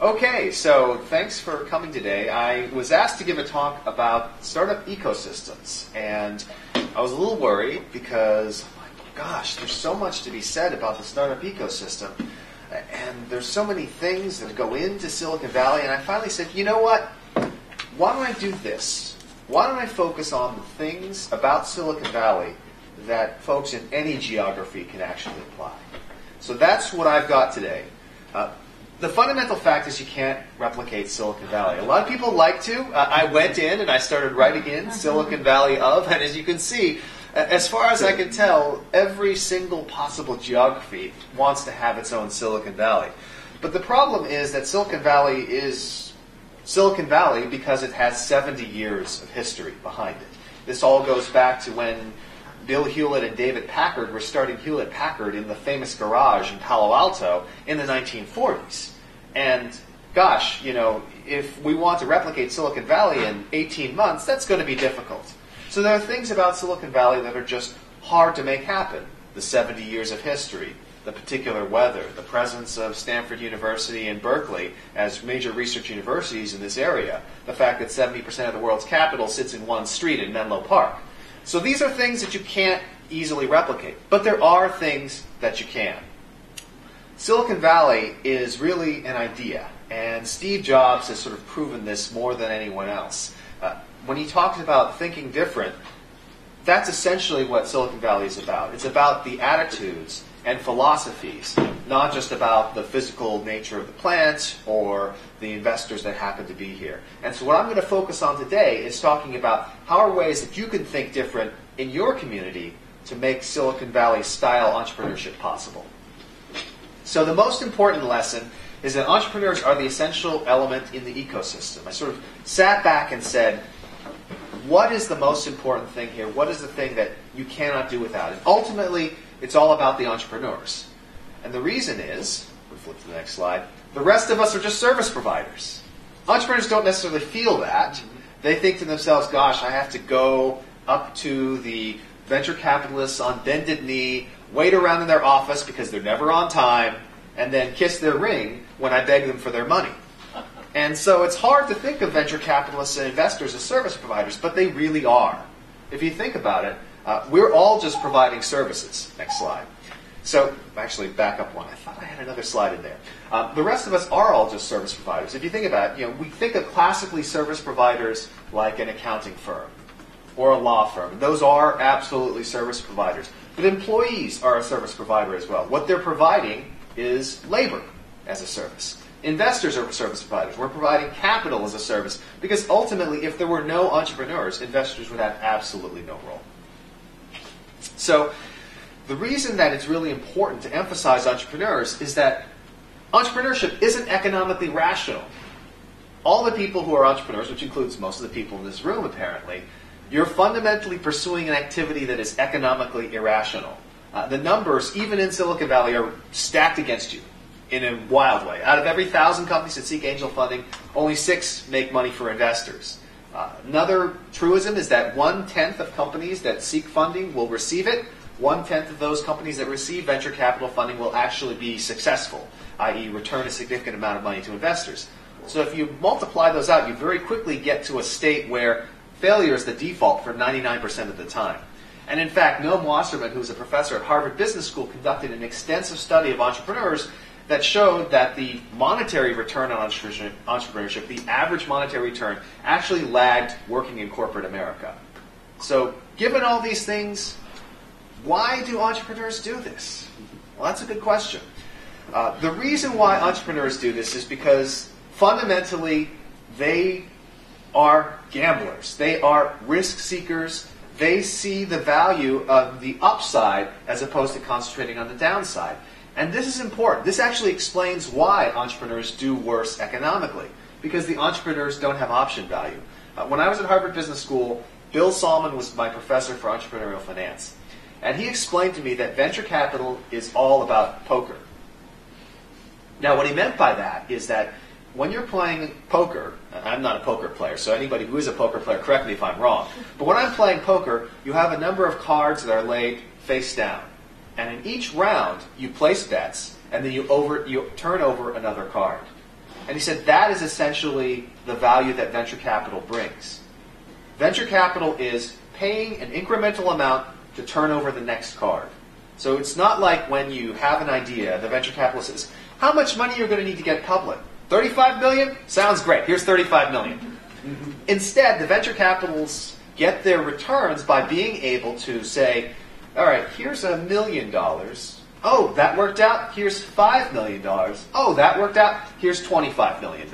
Okay, so thanks for coming today. I was asked to give a talk about startup ecosystems, and I was a little worried because, oh my gosh, there's so much to be said about the startup ecosystem, and there's so many things that go into Silicon Valley, and I finally said, you know what? Why don't I do this? Why don't I focus on the things about Silicon Valley that folks in any geography can actually apply? So that's what I've got today. The fundamental fact is you can't replicate Silicon Valley. A lot of people like to. I went in and I started writing in Silicon Valley of, and as you can see, as far as I can tell, every single possible geography wants to have its own Silicon Valley. But the problem is that Silicon Valley is Silicon Valley because it has 70 years of history behind it. This all goes back to when Bill Hewlett and David Packard were starting Hewlett-Packard in the famous garage in Palo Alto in the 1940s. And gosh, you know, if we want to replicate Silicon Valley in 18 months, that's going to be difficult. So there are things about Silicon Valley that are just hard to make happen. The 70 years of history, the particular weather, the presence of Stanford University and Berkeley as major research universities in this area, the fact that 70% of the world's capital sits in one street in Menlo Park. So these are things that you can't easily replicate, but there are things that you can. Silicon Valley is really an idea, and Steve Jobs has sort of proven this more than anyone else. When he talks about thinking different, that's essentially what Silicon Valley is about. It's about the attitudes and philosophies, not just about the physical nature of the plant or the investors that happen to be here. And so what I'm going to focus on today is talking about how are ways that you can think different in your community to make Silicon Valley style entrepreneurship possible. So the most important lesson is that entrepreneurs are the essential element in the ecosystem. I sort of sat back and said, what is the most important thing here? What is the thing that you cannot do without? And ultimately, it's all about the entrepreneurs. And the reason is, we'll flip to the next slide, the rest of us are just service providers. Entrepreneurs don't necessarily feel that. They think to themselves, gosh, I have to go up to the venture capitalists on bended knee, wait around in their office because they're never on time, and then kiss their ring when I beg them for their money. And so it's hard to think of venture capitalists and investors as service providers, but they really are. If you think about it, we're all just providing services. Next slide. So, actually, back up one. I thought I had another slide in there. The rest of us are all just service providers. If you think about it, you know, we think of classically service providers like an accounting firm or a law firm. Those are absolutely service providers. But employees are a service provider as well. What they're providing is labor as a service. Investors are service providers. We're providing capital as a service because ultimately, if there were no entrepreneurs, investors would have absolutely no role. So the reason that it's really important to emphasize entrepreneurs is that entrepreneurship isn't economically rational. All the people who are entrepreneurs, which includes most of the people in this room apparently, you're fundamentally pursuing an activity that is economically irrational. The numbers, even in Silicon Valley, are stacked against you in a wild way. Out of every 1,000 companies that seek angel funding, only 6 make money for investors. Another truism is that 1/10 of companies that seek funding will receive it. 1/10 of those companies that receive venture capital funding will actually be successful, i.e. return a significant amount of money to investors. So if you multiply those out, you very quickly get to a state where failure is the default for 99% of the time. And in fact, Noam Wasserman, who's a professor at Harvard Business School, conducted an extensive study of entrepreneurs that showed that the monetary return on entrepreneurship, the average monetary return, actually lagged working in corporate America. So given all these things, why do entrepreneurs do this? Well, that's a good question. The reason why entrepreneurs do this is because fundamentally they are gamblers. They are risk seekers. They see the value of the upside as opposed to concentrating on the downside. And this is important. This actually explains why entrepreneurs do worse economically, because the entrepreneurs don't have option value. When I was at Harvard Business School, Bill Salmon was my professor for entrepreneurial finance. And he explained to me that venture capital is all about poker. Now, what he meant by that is that when you're playing poker, I'm not a poker player, so anybody who is a poker player, correct me if I'm wrong, but when I'm playing poker, you have a number of cards that are laid face down. And in each round, you place bets, and then you turn over another card. And he said that is essentially the value that venture capital brings. Venture capital is paying an incremental amount to turn over the next card. So it's not like when you have an idea, the venture capitalist says, how much money you're going to need to get public? 35 million? Sounds great. Here's 35 million. Instead, the venture capitalists get their returns by being able to say, all right, here's $1 million. Oh, that worked out. Here's $5 million. Oh, that worked out. Here's $25 million.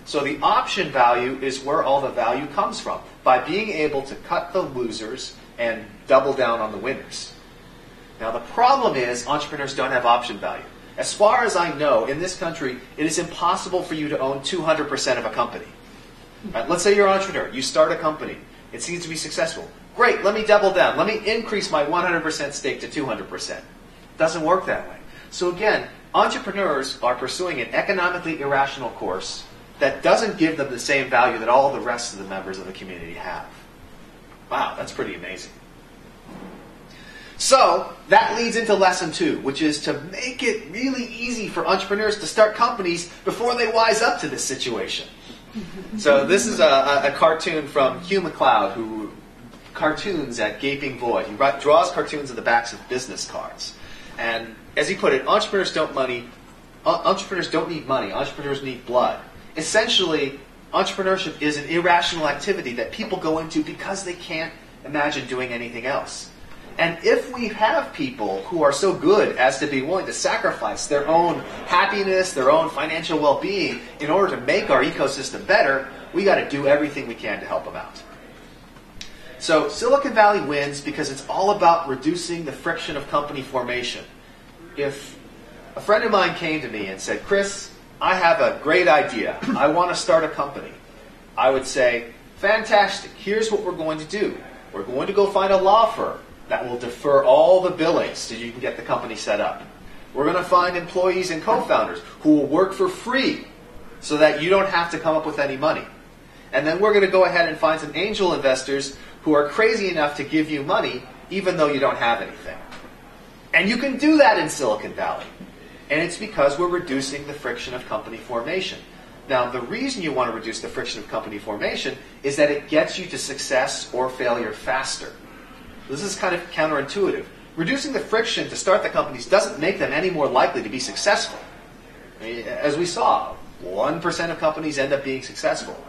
So the option value is where all the value comes from, by being able to cut the losers and double down on the winners. Now, the problem is entrepreneurs don't have option value. As far as I know, in this country, it is impossible for you to own 200% of a company. Right, let's say you're an entrepreneur. You start a company. It seems to be successful. Great, let me double down. Let me increase my 100% stake to 200%. Doesn't work that way. So again, entrepreneurs are pursuing an economically irrational course that doesn't give them the same value that all the rest of the members of the community have. Wow, that's pretty amazing. So that leads into lesson 2, which is to make it really easy for entrepreneurs to start companies before they wise up to this situation. So this is a cartoon from Hugh MacLeod, who cartoons at Gaping Void. He draws cartoons in the backs of business cards. And as he put it, entrepreneurs don't need money. Entrepreneurs need blood. Essentially, entrepreneurship is an irrational activity that people go into because they can't imagine doing anything else. And if we have people who are so good as to be willing to sacrifice their own happiness, their own financial well-being in order to make our ecosystem better, we got to do everything we can to help them out. So Silicon Valley wins because it's all about reducing the friction of company formation. If a friend of mine came to me and said, Chris, I have a great idea. I want to start a company. I would say, fantastic. Here's what we're going to do. We're going to go find a law firm that will defer all the billings so you can get the company set up. We're going to find employees and co-founders who will work for free so that you don't have to come up with any money. And then we're going to go ahead and find some angel investors who are crazy enough to give you money even though you don't have anything. And you can do that in Silicon Valley. And it's because we're reducing the friction of company formation. Now, the reason you want to reduce the friction of company formation is that it gets you to success or failure faster. This is kind of counterintuitive. Reducing the friction to start the companies doesn't make them any more likely to be successful. I mean, as we saw, 1% of companies end up being successful.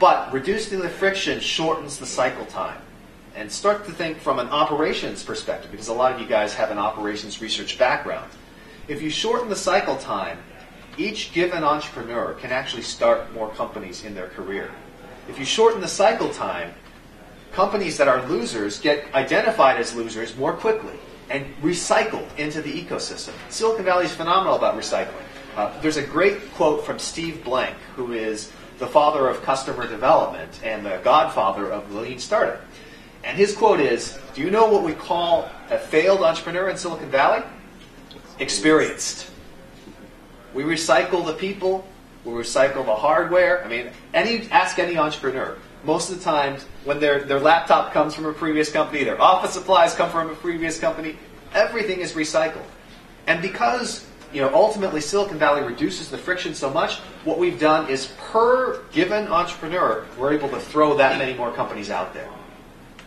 But reducing the friction shortens the cycle time. And start to think from an operations perspective, because a lot of you guys have an operations research background. If you shorten the cycle time, each given entrepreneur can actually start more companies in their career. If you shorten the cycle time, companies that are losers get identified as losers more quickly and recycled into the ecosystem. Silicon Valley is phenomenal about recycling. There's a great quote from Steve Blank, who is the father of customer development and the godfather of the lean startup. And his quote is, do you know what we call a failed entrepreneur in Silicon Valley? Experienced. We recycle the people, we recycle the hardware. I mean, ask any entrepreneur. Most of the time, when their laptop comes from a previous company, their office supplies come from a previous company, everything is recycled. And because ultimately Silicon Valley reduces the friction so much, what we've done is per given entrepreneur, we're able to throw that many more companies out there.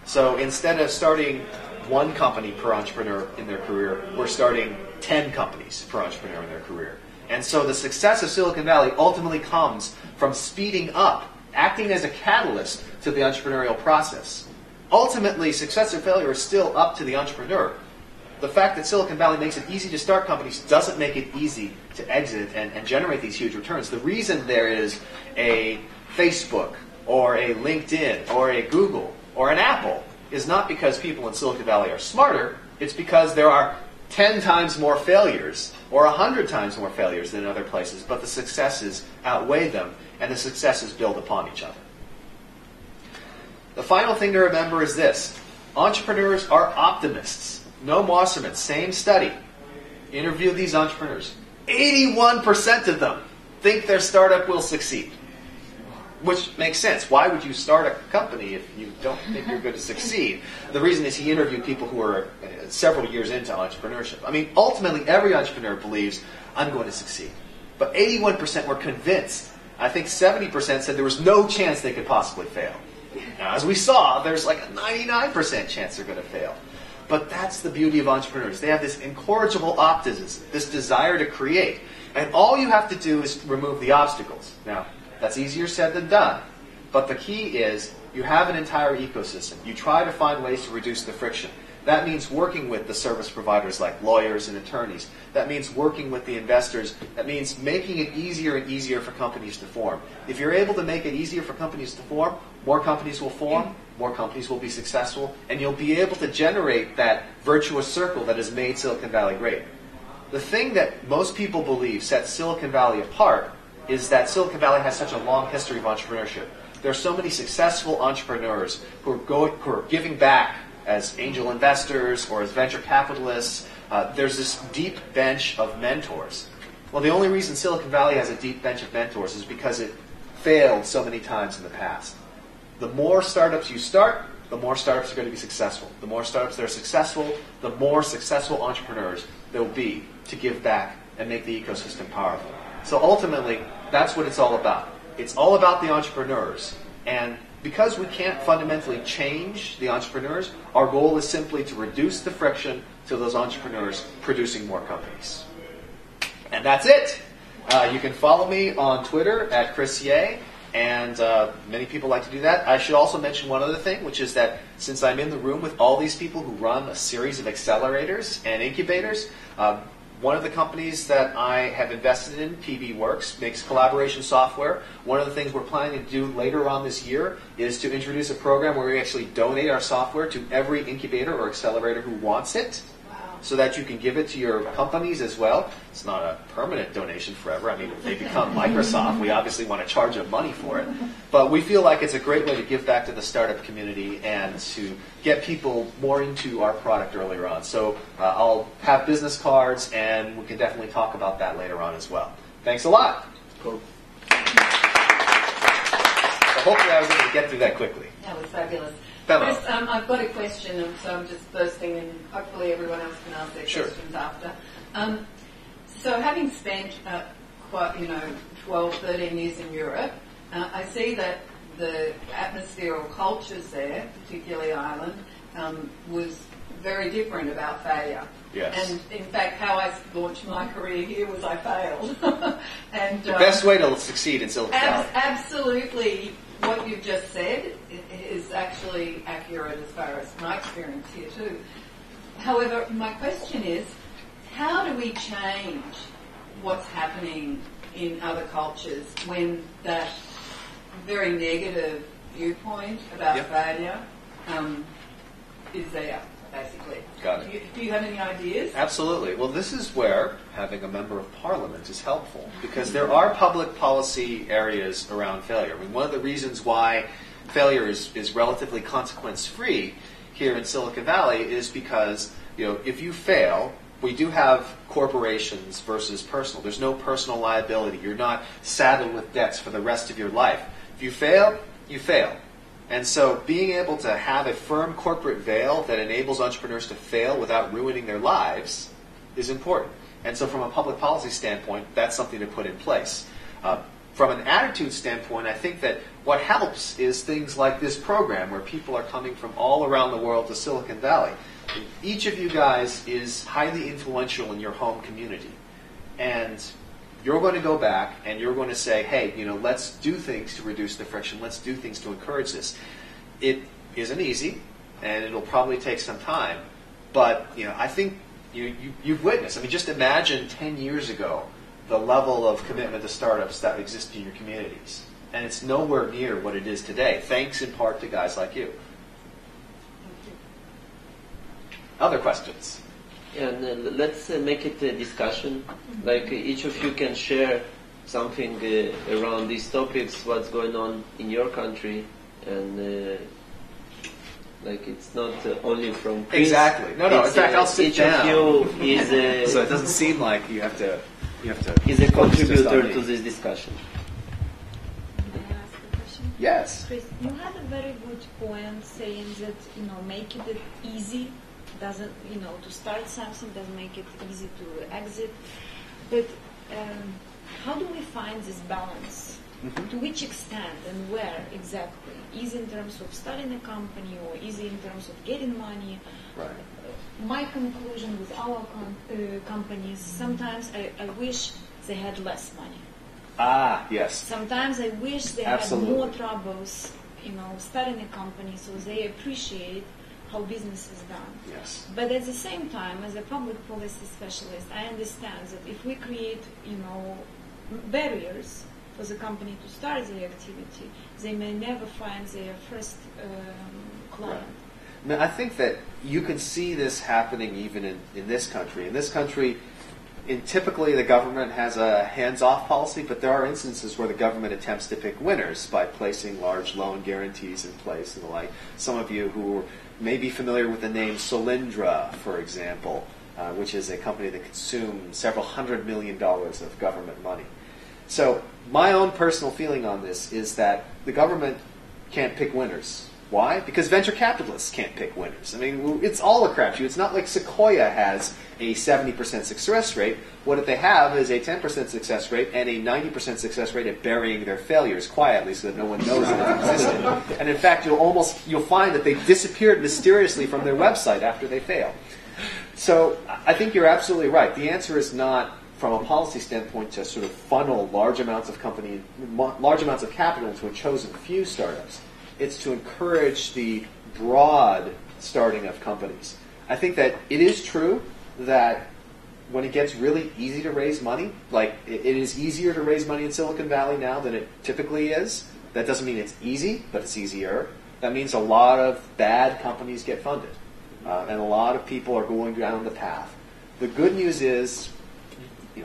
So instead of starting one company per entrepreneur in their career, we're starting 10 companies per entrepreneur in their career. And so the success of Silicon Valley ultimately comes from speeding up, acting as a catalyst to the entrepreneurial process. Ultimately, success or failure is still up to the entrepreneur. The fact that Silicon Valley makes it easy to start companies doesn't make it easy to exit and generate these huge returns. The reason there is a Facebook or a LinkedIn or a Google or an Apple is not because people in Silicon Valley are smarter. It's because there are 10 times more failures or 100 times more failures than in other places, but the successes outweigh them, and the successes build upon each other. The final thing to remember is this. Entrepreneurs are optimists. Noam Wasserman, same study. Interview these entrepreneurs. 81% of them think their startup will succeed. Which makes sense. Why would you start a company if you don't think you're going to succeed? The reason is he interviewed people who are several years into entrepreneurship. I mean, ultimately, every entrepreneur believes, I'm going to succeed. But 81% were convinced. I think 70% said there was no chance they could possibly fail. Now, as we saw, there's like a 99% chance they're going to fail. But that's the beauty of entrepreneurs. They have this incorrigible optimism, this desire to create. And all you have to do is remove the obstacles. Now, that's easier said than done. But the key is you have an entire ecosystem. You try to find ways to reduce the friction. That means working with the service providers like lawyers and attorneys. That means working with the investors. That means making it easier and easier for companies to form. If you're able to make it easier for companies to form, more companies will form, more companies will be successful, and you'll be able to generate that virtuous circle that has made Silicon Valley great. The thing that most people believe sets Silicon Valley apart is that Silicon Valley has such a long history of entrepreneurship. There are so many successful entrepreneurs who are giving back as angel investors or as venture capitalists. There's this deep bench of mentors. Well, the only reason Silicon Valley has a deep bench of mentors is because it failed so many times in the past. The more startups you start, the more startups are going to be successful. The more startups that are successful, the more successful entrepreneurs there will be to give back and make the ecosystem powerful. So ultimately, that's what it's all about. It's all about the entrepreneurs. And because we can't fundamentally change the entrepreneurs, our goal is simply to reduce the friction to those entrepreneurs producing more companies. And that's it. You can follow me on Twitter at Chris Ye, and many people like to do that. I should also mention one other thing, which is that since I'm in the room with all these people who run a series of accelerators and incubators, one of the companies that I have invested in, PV Works, makes collaboration software. One of the things we're planning to do later on this year is to introduce a program where we actually donate our software to every incubator or accelerator who wants it, so that you can give it to your companies as well. It's not a permanent donation forever. I mean, if they become Microsoft, we obviously want to charge them money for it. But we feel like it's a great way to give back to the startup community and to get people more into our product earlier on. So I'll have business cards, and we can definitely talk about that later on as well. Thanks a lot. Cool. So hopefully I was able to get through that quickly. That was fabulous. Hello. Chris, I've got a question, and so I'm just bursting, and hopefully everyone else can ask their questions after. So having spent quite, 12, 13 years in Europe, I see that the atmosphere or cultures there, particularly Ireland, was very different about failure. Yes. And in fact, how I launched my career here was I failed. And the best way to succeed in Silicon Valley. Absolutely. What you've just said is actually accurate as far as my experience here too. However, my question is, how do we change what's happening in other cultures when that very negative viewpoint about failure is there, basically? Got it. Do you have any ideas? Absolutely. Well, this is where having a member of parliament is helpful, because there are public policy areas around failure. I mean, one of the reasons why failure is relatively consequence-free here in Silicon Valley is because, if you fail, we do have corporations versus personal. There's no personal liability. You're not saddled with debts for the rest of your life. If you fail, you fail. And so being able to have a firm corporate veil that enables entrepreneurs to fail without ruining their lives is important. And so from a public policy standpoint, that's something to put in place. From an attitude standpoint, I think that what helps is things like this program where people are coming from all around the world to Silicon Valley. Each of you guys is highly influential in your home community. And you're going to go back and you're going to say, hey, let's do things to reduce the friction. Let's do things to encourage this. It isn't easy, and it'll probably take some time. But I think you've witnessed. I mean, just imagine 10 years ago the level of commitment to startups that existed in your communities. And it's nowhere near what it is today, thanks in part to guys like you. Other questions? And let's make it a discussion. Like each of you can share something around these topics, what's going on in your country, and it's not only from Chris. Exactly. No. In fact, I'll sit down. Each of you is so it doesn't seem like you have to. Is a contributor to this discussion. May I ask a question? Yes. Chris, you had a very good point saying that making it easy doesn't, to start something doesn't make it easy to exit. But how do we find this balance? To which extent and where exactly? Is it in terms of starting a company, or is it in terms of getting money? Right. My conclusion with our companies, sometimes I wish they had less money. Ah, yes. Sometimes I wish they Absolutely. had more troubles, starting a company, so they appreciate how business is done. Yes. But at the same time, as a public policy specialist, I understand that if we create, barriers for the company to start their activity, they may never find their first client. Right. Now, I think that you can see this happening even in this country. In this country, typically the government has a hands-off policy, but there are instances where the government attempts to pick winners by placing large loan guarantees in place and the like. Some of you who may be familiar with the name Solyndra, for example, which is a company that consumes several $100 million of government money. So my own personal feeling on this is that the government can't pick winners. Why? Because venture capitalists can't pick winners. I mean, it's all a crapshoot. It's not like Sequoia has a 70% success rate. What they have is a 10% success rate and a 90% success rate at burying their failures quietly so that no one knows that it existed. And in fact, you'll find that they disappeared mysteriously from their website after they fail. So I think you're absolutely right. The answer is not, from a policy standpoint, to sort of funnel large amounts of capital into a chosen few startups. It's to encourage the broad starting of companies. I think that it is true that when it gets really easy to raise money, like it is easier to raise money in Silicon Valley now than it typically is. That doesn't mean it's easy, but it's easier. That means a lot of bad companies get funded. And a lot of people are going down the path. The good news is,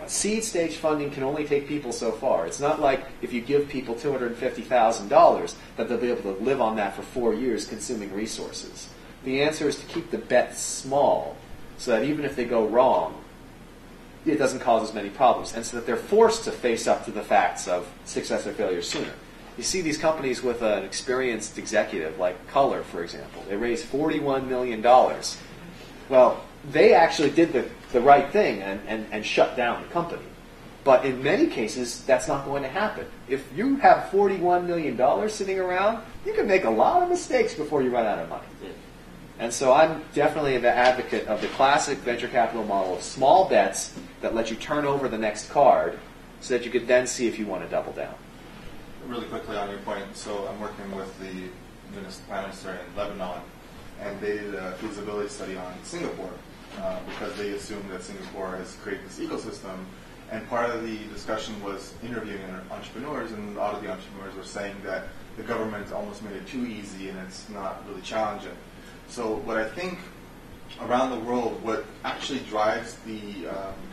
seed stage funding can only take people so far. It's not like if you give people $250,000 that they'll be able to live on that for 4 years consuming resources. The answer is to keep the bet small so that even if they go wrong, it doesn't cause as many problems, and so that they're forced to face up to the facts of success or failure sooner. You see these companies with an experienced executive like Color, for example. They raised $41 million. Well, they actually did the right thing and shut down the company. But in many cases, that's not going to happen. If you have $41 million sitting around, you can make a lot of mistakes before you run out of money. And so I'm definitely an advocate of the classic venture capital model of small bets that let you turn over the next card so that you could then see if you want to double down. Really quickly on your point, so I'm working with the Prime Minister in Lebanon, and they did a feasibility study on Singapore because they assumed that Singapore has created this ecosystem. And part of the discussion was interviewing entrepreneurs, and a lot of the entrepreneurs were saying that the government almost made it too easy and it's not really challenging. So what I think around the world, what actually drives the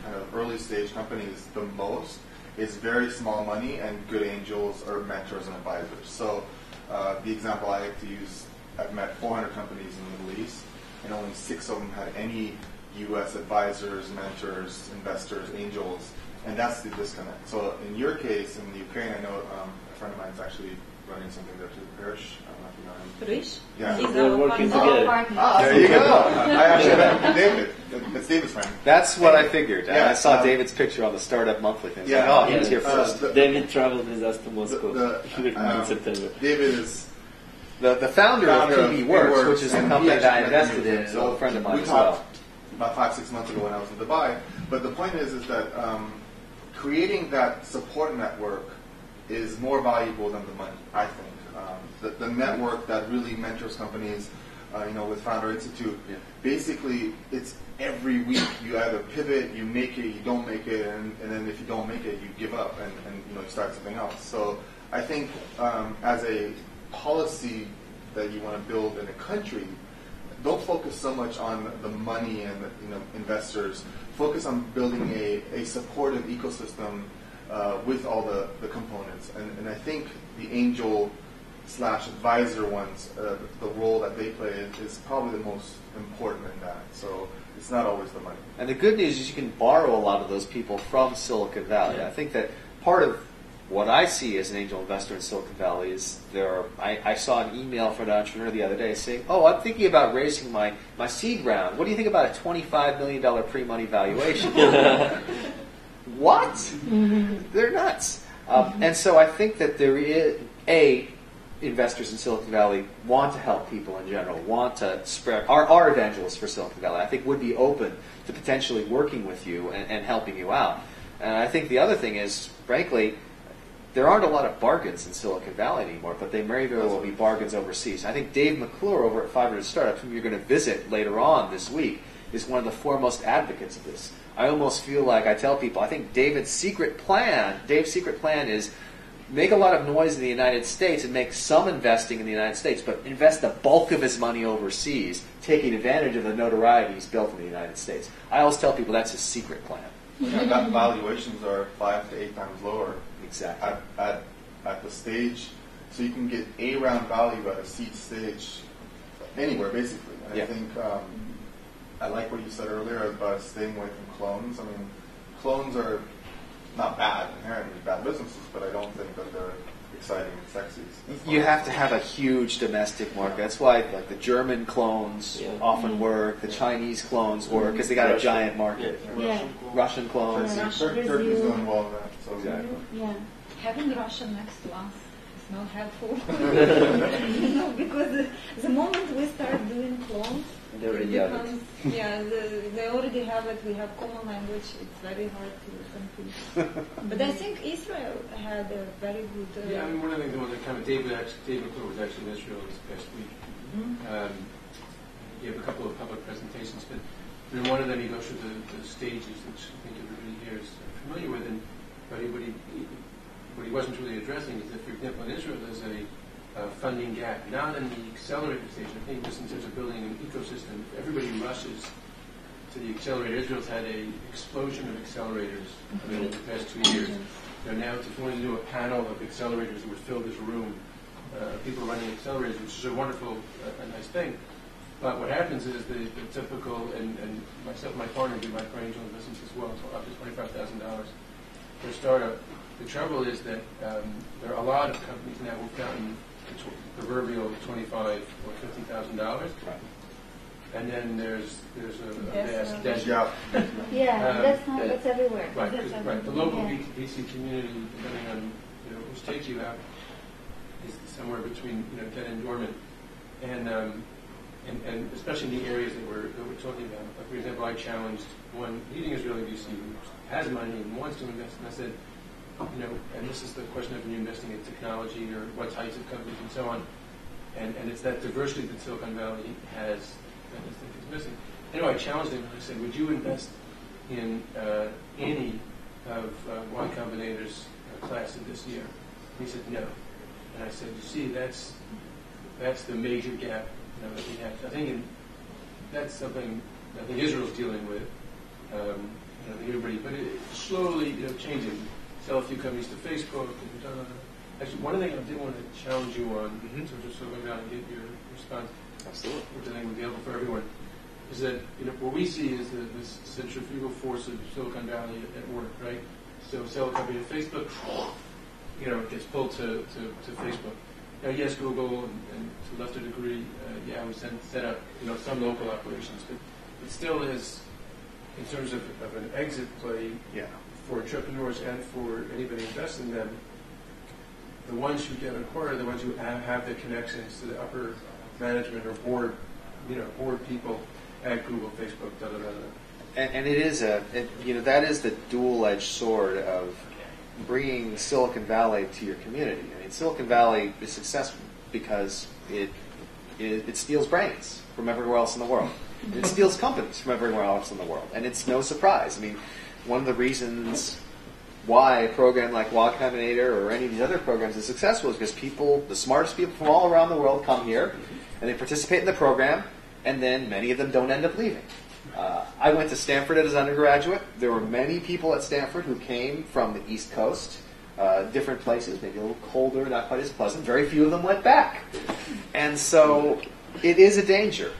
kind of early stage companies the most is very small money and good angels or mentors and advisors. So the example I like to use, I've met 400 companies in the Middle East, and only 6 of them had any U.S. advisors, mentors, investors, angels, and that's the disconnect. So in your case, in the Ukraine, I know a friend of mine is actually running something there too, Parish. I don't know if you know him. Rish? Yeah. He's They're our working partner. together. There you go. I actually met David. It's David's friend. That's what I figured. Yeah, I saw David's picture on the Startup Monthly thing. Yeah. Like, he was here first. David traveled with us to Moscow in September. David is The founder of PB Works, Works, which is the and company he that I actually met invested me. in, is an old friend of mine we as talked well. about 5-6 months ago when I was in Dubai. But the point is that creating that support network is more valuable than the money, I think. The network that really mentors companies, with Founder Institute, basically it's every week you either pivot, you make it, you don't make it, and then if you don't make it, you give up and you start something else. So I think as a policy that you want to build in a country, don't focus so much on the money and investors. Focus on building a supportive ecosystem with all the components. And I think the angel / advisor ones, the role that they play is probably the most important in that. So it's not always the money. And the good news is you can borrow a lot of those people from Silicon Valley. I think that part of what I see as an angel investor in Silicon Valley is I saw an email from an entrepreneur the other day saying, I'm thinking about raising my seed round. What do you think about a $25 million pre-money valuation? what? They're nuts. And so I think that there is, investors in Silicon Valley want to help people in general, want to spread, are evangelists for Silicon Valley. I think would be open to potentially working with you and helping you out. And I think the other thing is, frankly, there aren't a lot of bargains in Silicon Valley anymore, but they very well be bargains overseas. I think Dave McClure over at 500 Startups, whom you're going to visit later on this week, is one of the foremost advocates of this. I almost feel like I tell people, I think Dave's secret plan is make a lot of noise in the United States and make some investing in the United States, but invest the bulk of his money overseas, taking advantage of the notoriety he's built in the United States. I always tell people that's his secret plan. Yeah, valuations are 5 to 8 times lower. Exactly. At the stage, so you can get A round value at a seed stage anywhere, basically. And I think I like what you said earlier about staying away from clones. I mean, clones are not bad, inherently bad businesses, but I don't think that they're exciting and sexy. You have to have a huge domestic market. That's why like the German clones often work, the Chinese clones work, because they got a giant market. Russian clones. Turkey's doing well in that. So. Exactly. Yeah. Having Russia next to us is not helpful. Because the moment we start doing clones, they already have it. Yeah, they already have it. We have common language. It's very hard to compete. But I think Israel had a very good. Yeah, I mean, one of the things I wanted to comment. Dave McClure was actually in Israel this past week. He gave a couple of public presentations, but in one of them he goes through the stages, which I think everybody here is familiar with. And but what he wasn't really addressing is that, for example, in Israel there's a funding gap, not in the accelerator stage. I think just in terms of building an ecosystem, everybody rushes to the accelerator. Israel's had an explosion of accelerators in the past 2 years. Now, if you wanted to do a panel of accelerators that would fill this room, people running accelerators, which is a wonderful, a nice thing. But what happens is the typical, and myself and my partner do micro-angel investments as well, so up to $25,000 for a startup. The trouble is that there are a lot of companies now who've gotten the proverbial $25,000 or $50,000, and then there's a vast debt. That's everywhere. Right, That's right. The local VC community, depending on which takes you out, is somewhere between dead and dormant, and especially in the areas that we're talking about. Like, for example, I challenged one leading Israeli VC who has money and wants to invest, and I said, and this is the question of when you're investing in technology or what types of companies and so on, and it's that diversity that Silicon Valley has that I think is missing. Anyway, I challenged him and I said, would you invest in any of Y Combinator's classes this year? And he said, no. And I said, you see, that's the major gap that we have. I think that's something I think Israel's dealing with. Everybody, but it's slowly changing. Sell a few companies to Facebook. Actually, one of the things I did want to challenge you on, so just so I go down and get your response, Absolutely. which I think would be helpful for everyone, is that what we see is this centrifugal force of Silicon Valley at work, right? So sell a company to Facebook, it gets pulled to Facebook. Now, yes, Google and to a lesser degree, we set up some local operations, but it still is, in terms of an exit play. For entrepreneurs and for anybody investing in them, the ones who get acquired are the ones who have the connections to the upper management or board people at Google, Facebook, And it is that is the dual-edged sword of bringing Silicon Valley to your community. I mean, Silicon Valley is successful because it steals brains from everywhere else in the world. It steals companies from everywhere else in the world, and it's no surprise. I mean, one of the reasons why a program like Y Combinator or any of these other programs is successful is because the smartest people from all around the world come here, and they participate in the program, and then many of them don't end up leaving. I went to Stanford as an undergraduate. There were many people at Stanford who came from the East Coast, different places, maybe a little colder, not quite as pleasant. Very few of them went back. And so it is a danger,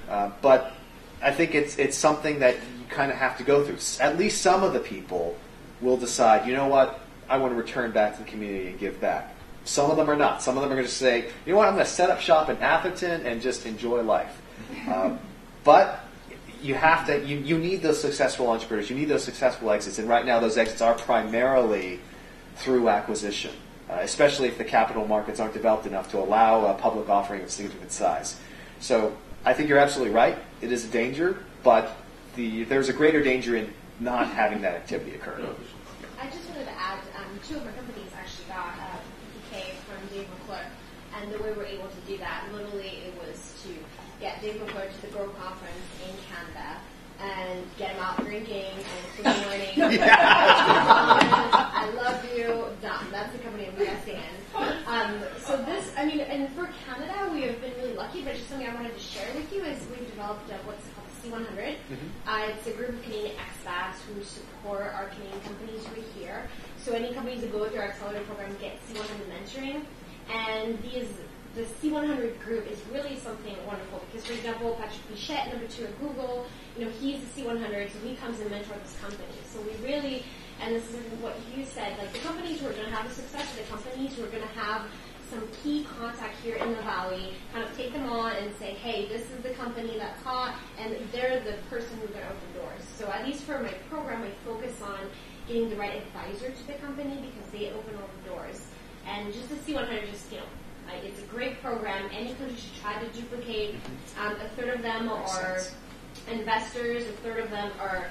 but I think it's something that you kind of have to go through. At least some of the people will decide, you know what, I want to return back to the community and give back. Some of them are not. Some of them are going to say, you know what, I'm going to set up shop in Atherton and just enjoy life. But you have to, you need those successful entrepreneurs, you need those successful exits, and right now those exits are primarily through acquisition, especially if the capital markets aren't developed enough to allow a public offering of significant size. So I think you're absolutely right. It is a danger, but there's a greater danger in not having that activity occur. I just wanted to add, two of our companies actually got PK from Dave McClure, and the way we're able to do that, literally it was to get Dave McClure to the Grow Conference in Canada and get him out drinking and good morning. I love you. Done. That's the company I'm investing in. So this, I mean, and for Canada, we have been really lucky, but just something I wanted to share with you is we've developed what's called C100. It's a group of Canadian expats who support our Canadian companies who are here. So any companies that go through our accelerator program get C100 mentoring. And the C100 group is really something wonderful because, for example, Patrick Bichette, number 2 at Google, he's the C100, so he comes and mentors this company. So we really, and this is what you said, like the companies who are going to have the success are the companies who are going to have some key contact here in the Valley, kind of take them on and say, hey, this is the company that's hot, and they're the person who's going to open doors. So at least for my program, I focus on getting the right advisor to the company because they open all the doors. And just the C100, it's a great program. Any country should try to duplicate. A third of them are investors. A third of them are,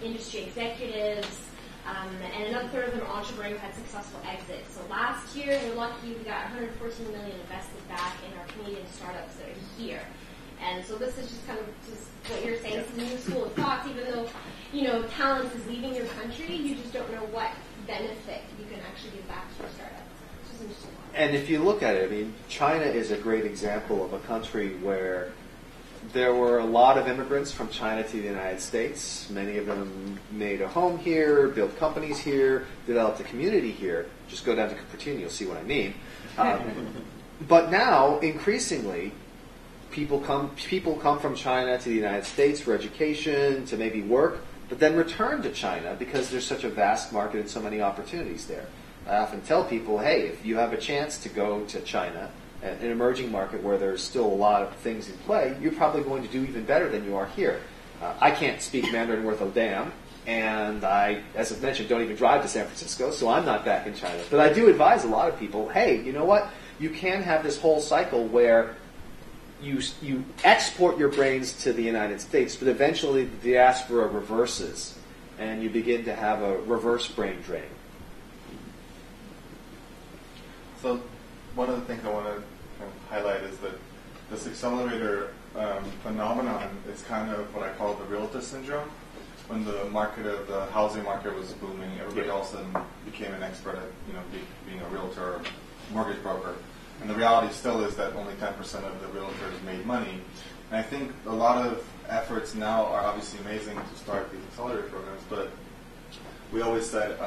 industry executives. And another third of them are entrepreneurs who had successful exits. So last year, we're lucky we got $114 million invested back in our Canadian startups that are here. And so this is just kind of just what you're saying. This is a new school of thought. Even though, talent is leaving your country, you just don't know what benefit you can actually give back to your startup. And if you look at it, I mean, China is a great example of a country where there were a lot of immigrants from China to the United States. Many of them made a home here, built companies here, developed a community here. Just go down to Cupertino, you'll see what I mean. But now, increasingly, people come from China to the United States for education, to maybe work, but then return to China because there's such a vast market and so many opportunities there. I often tell people, hey, if you have a chance to go to China, an emerging market where there's still a lot of things in play, you're probably going to do even better than you are here. I can't speak Mandarin worth a damn, and I, as I've mentioned, don't even drive to San Francisco, so I'm not back in China. But I do advise a lot of people, hey, you know what? You can have this whole cycle where you export your brains to the United States, but eventually the diaspora reverses, and you begin to have a reverse brain drain. So one of the things I want to kind of highlight is that this accelerator phenomenon is kind of what I call the realtor syndrome. When the housing market was booming, everybody all of a sudden became an expert at being a realtor or mortgage broker. And the reality still is that only 10% of the realtors made money. And I think a lot of efforts now are obviously amazing to start these accelerator programs, but we always said,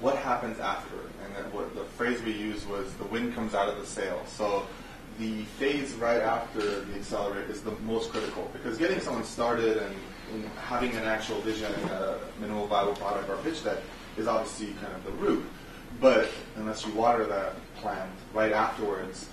what happens after? And what the phrase we used was the wind comes out of the sail. So the phase right after the accelerator is the most critical because getting someone started and having an actual vision and a minimal viable product or pitch deck is obviously kind of the root. But unless you water that plant right afterwards,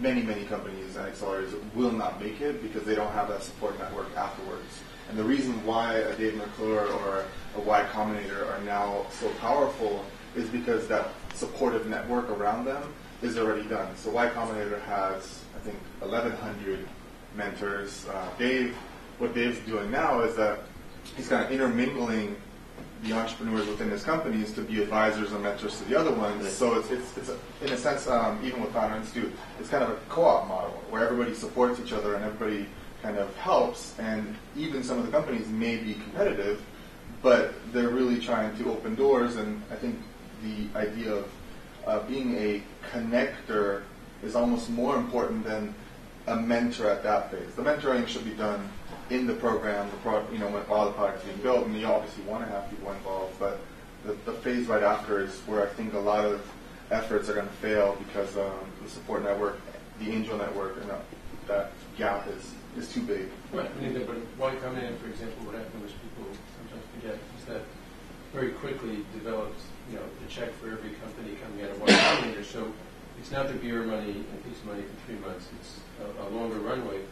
many companies and accelerators will not make it because they don't have that support network afterwards. And the reason why a Dave McClure or a Y Combinator are now so powerful is because that supportive network around them is already done. So Y Combinator has, I think, 1,100 mentors. What Dave's doing now is that he's kind of intermingling the entrepreneurs within his companies to be advisors and mentors to the other ones. So it's in a sense, even with Founder Institute, it's kind of a co-op model where everybody supports each other and everybody kind of helps. And even some of the companies may be competitive, but they're really trying to open doors. And I think the idea of being a connector is almost more important than a mentor at that phase. The mentoring should be done in the program, when all the products are being built, and you obviously want to have people involved, but the phase right after is where I think a lot of efforts are going to fail because the support network, the angel network, and that gap is too big. Right. I mean, but Y Combinator, for example, what happened was people sometimes forget is that very quickly developed, the check for every company coming out of Y Combinator. So it's not the beer money and piece of money for 3 months. It's a longer runway.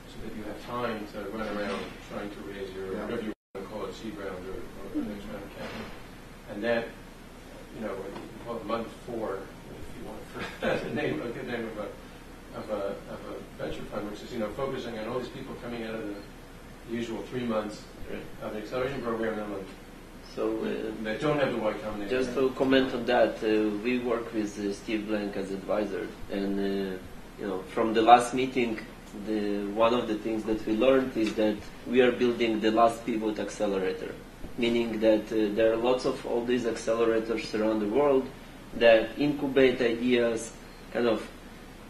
so that you have time to run around trying to raise your, whatever you want to call it, seed round or next round of capital. And that, you know, you can call it month 4, if you want, for a name, a good name of a venture fund, which is, you know, focusing on all these people coming out of the usual 3 months of the acceleration program in a month. So they don't have the Y Combinator. just to comment on that, we work with Steve Blank as advisor, and you know, from the last meeting, one of the things that we learned is that we are building the last pivot accelerator, meaning that there are lots of all these accelerators around the world that incubate ideas, kind of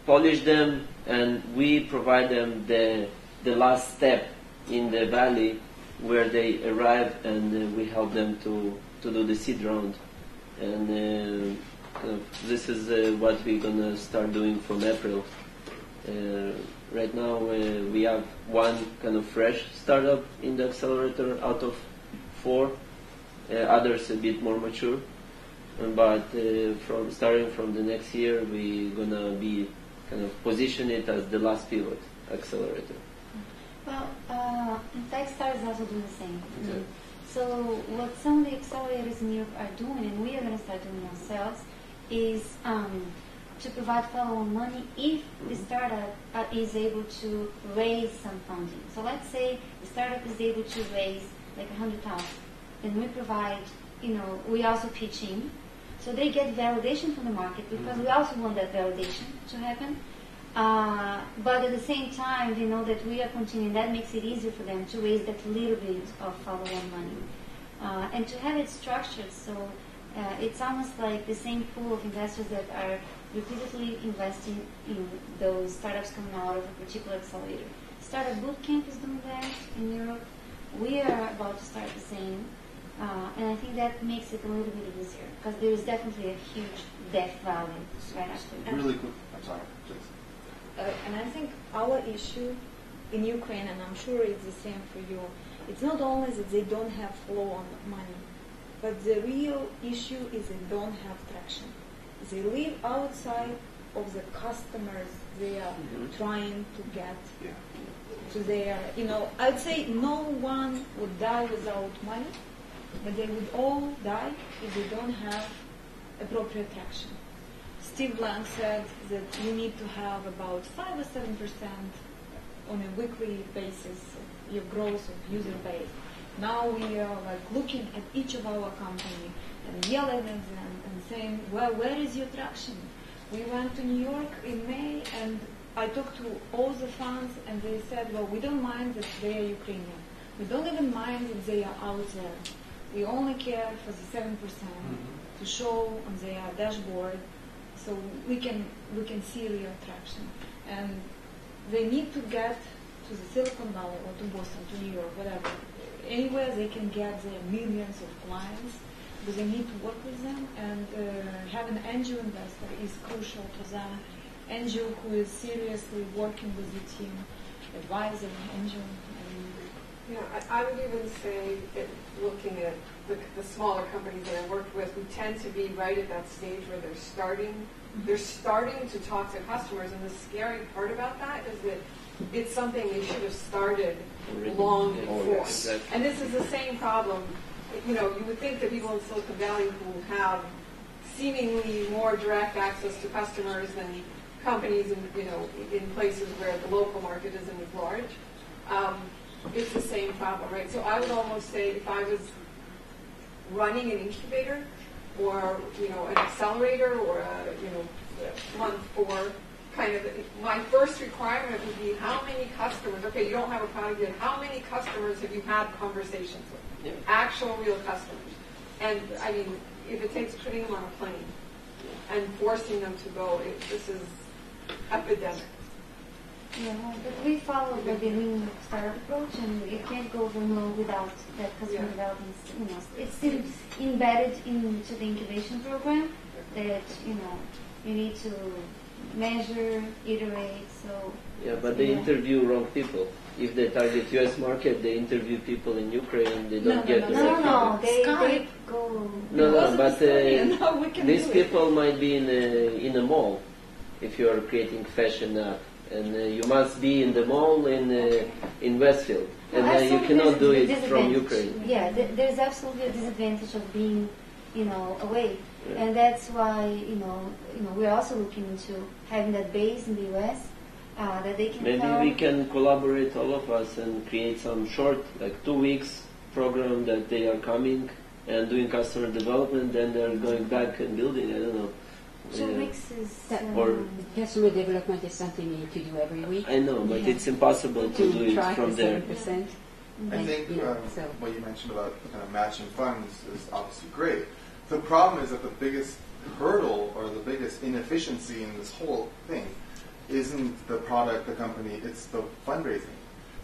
polish them, and we provide them the last step in the valley where they arrive, and we help them to do the seed round. And this is what we're going to start doing from April. Right now we have one kind of fresh startup in the accelerator out of 4, others a bit more mature. But starting from the next year, we're going to be kind of position it as the last pivot accelerator. Well, Techstar is also doing the same. Okay. So what some of the accelerators in Europe are doing, and we are going to start doing ourselves, is to provide follow-on money if the startup is able to raise some funding. So let's say the startup is able to raise like 100,000, then we provide, you know, we also pitch in, so they get validation from the market because we also want that validation to happen. But at the same time, they know that we are continuing. That makes it easier for them to raise that little bit of follow-on money, and to have it structured so it's almost like the same pool of investors that are repeatedly investing in those startups coming out of a particular accelerator. Startup Bootcamp is doing that in Europe. We are about to start the same, and I think that makes it a little bit easier because there is definitely a huge death value right after. Really quick. I'm sorry. Please. And I think our issue in Ukraine, and I'm sure it's the same for you, it's not only that they don't have flow on money, but the real issue is they don't have traction. They live outside of the customers they are trying to get to their, you know, I'd say no one would die without money, but they would all die if they don't have appropriate traction. Steve Blank said that you need to have about 5 or 7% on a weekly basis of your growth of user base. Now we are like looking at each of our company and yelling at them and saying, well, where is your traction? We went to New York in May and I talked to all the funds and they said, well, we don't mind that they are Ukrainian. We don't even mind that they are out there. We only care for the 7% to show on their dashboard so we can see real traction. And they need to get to the Silicon Valley or to Boston, to New York, whatever. Anywhere they can get their millions of clients, but they need to work with them, and have an angel investor is crucial to them. Angel who is seriously working with the team, advising angel. Yeah, I would even say that looking at the smaller companies that I worked with, we tend to be right at that stage where they're starting to talk to customers, and the scary part about that is that it's something they should have started long before. Exactly. And this is the same problem. You know, you would think that people in Silicon Valley who have seemingly more direct access to customers than companies in places where the local market isn't as large. It's the same problem, right? So I would almost say if I was running an incubator or, an accelerator or a month 4 kind of, my first requirement would be how many customers, okay, you don't have a product yet, how many customers have you had conversations with? Yeah. Actual real customers. And I mean, if it takes putting them on a plane and forcing them to go, this is epidemic. Yeah, but we follow the lean startup approach, and you can't go remote without that customer development. It's embedded into the incubation program that you need to measure, iterate. So but they interview wrong people. If they target U.S. market, they interview people in Ukraine. They don't get the right people. No, they go. No, but these people might be in a mall if you are creating fashion app. and you must be in the mall in Westfield, and Well, you absolutely cannot do there's a it from disadvantage. Ukraine. Yeah, there's absolutely a disadvantage of being, away, and that's why we're also looking into having that base in the U.S. That they can Maybe come. we can collaborate, all of us, and create some short, like 2 weeks program that they are coming and doing customer development, then they're going back and building. I don't know. 2 weeks is. Or- Customer development is something you need to do every week. I know, but Yeah. it's impossible to do it track from the there. 7%. I And, think so what you mentioned about kind of matching funds is obviously great. The problem is that the biggest hurdle or the biggest inefficiency in this whole thing isn't the product, the company, it's the fundraising.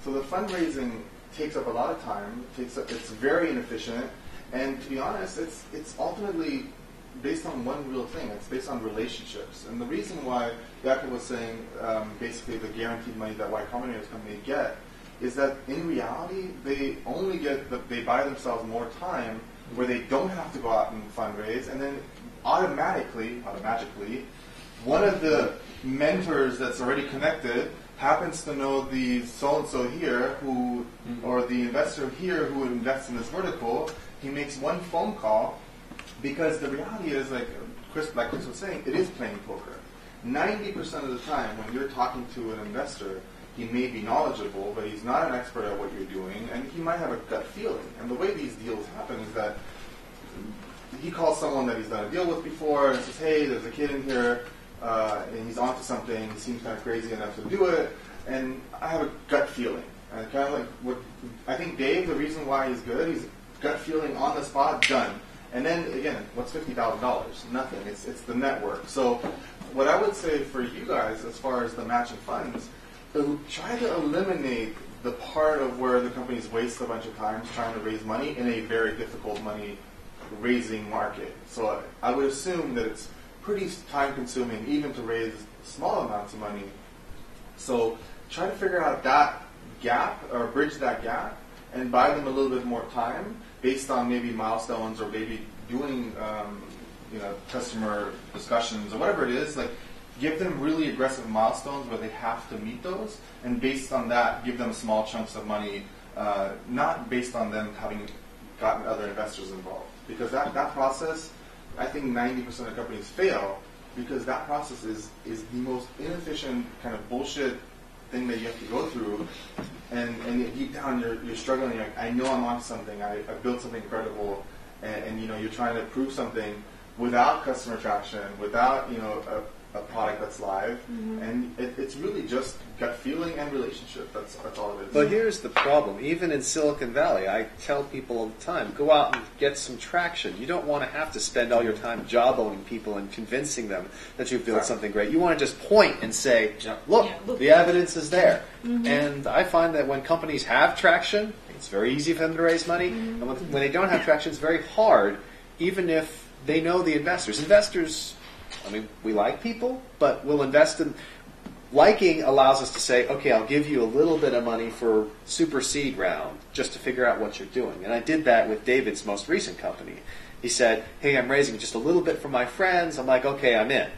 So the fundraising takes up a lot of time, it's very inefficient, and to be honest, it's ultimately based on one real thing. It's based on relationships. And the reason why Jakob was saying basically the guaranteed money that Y Combinator's company get is that in reality they only they buy themselves more time where they don't have to go out and fundraise, and then automatically, one of the mentors that's already connected happens to know the so-and-so here who, or the investor here who invests in this vertical. He makes one phone call, because the reality is, like Chris was saying, it is playing poker. 90% of the time when you're talking to an investor, he may be knowledgeable, but he's not an expert at what you're doing, and he might have a gut feeling. And the way these deals happen is that he calls someone that he's done a deal with before and says, hey, there's a kid in here, and he's onto something, he seems kind of crazy enough to do it, and I have a gut feeling. And kind of like what I think Dave, the reason why he's good, he's gut feeling on the spot, done. And then again, what's $50,000? Nothing. It's the network. So what I would say for you guys, as far as the matching funds, try to eliminate the part of where the companies waste a bunch of time trying to raise money in a very difficult money raising market. So I would assume that it's pretty time consuming even to raise small amounts of money. So try to figure out that gap or bridge that gap and buy them a little bit more time based on maybe milestones or maybe doing customer discussions or whatever it is. Like, give them really aggressive milestones where they have to meet those, and based on that, give them small chunks of money, not based on them having gotten other investors involved. Because that process, I think 90% of companies fail because that process is the most inefficient kind of bullshit thing that you have to go through, and deep down you're struggling. Like, I know I'm on something. I built something incredible, and you're trying to prove something without customer traction, without a product that's live, and it's really just gut feeling and relationship. That's all it is. But here's the problem. Even in Silicon Valley, I tell people all the time, go out and get some traction. You don't want to have to spend all your time job-owning people and convincing them that you've built something great. You want to just point and say, look, the evidence is there. And I find that when companies have traction, it's very easy for them to raise money. And when they don't have traction, it's very hard, even if they know the investors. Investors, I mean, we like people, but we'll invest in... Liking allows us to say, okay, I'll give you a little bit of money for super seed round just to figure out what you're doing. And I did that with David's most recent company. He said, hey, I'm raising just a little bit from my friends. I'm like, okay, I'm in.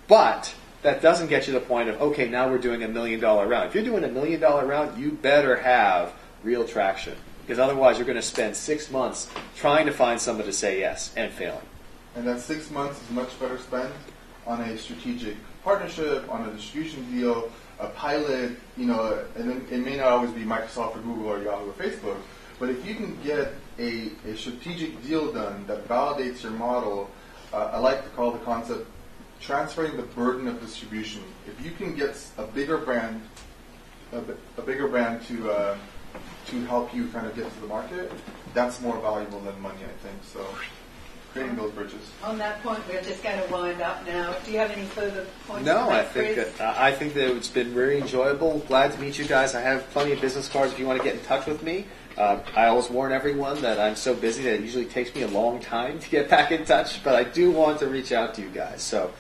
But that doesn't get you to the point of, okay, now we're doing $1 million round. If you're doing $1 million round, you better have real traction. Because otherwise you're going to spend 6 months trying to find someone to say yes and failing. And that 6 months is much better spent on a strategic partnership, on a distribution deal, a pilot, and then it may not always be Microsoft or Google or Yahoo or Facebook, but if you can get a strategic deal done that validates your model, I like to call the concept transferring the burden of distribution. If you can get a bigger brand to help you kind of get to the market, that's more valuable than money, I think. So creating those bridges. On that point, we're just going to wind up now. Do you have any further points? No, to I make, think Chris? I think that it's been very enjoyable. Glad to meet you guys. I have plenty of business cards if you want to get in touch with me. I always warn everyone that I'm so busy that it usually takes me a long time to get back in touch, but I do want to reach out to you guys. So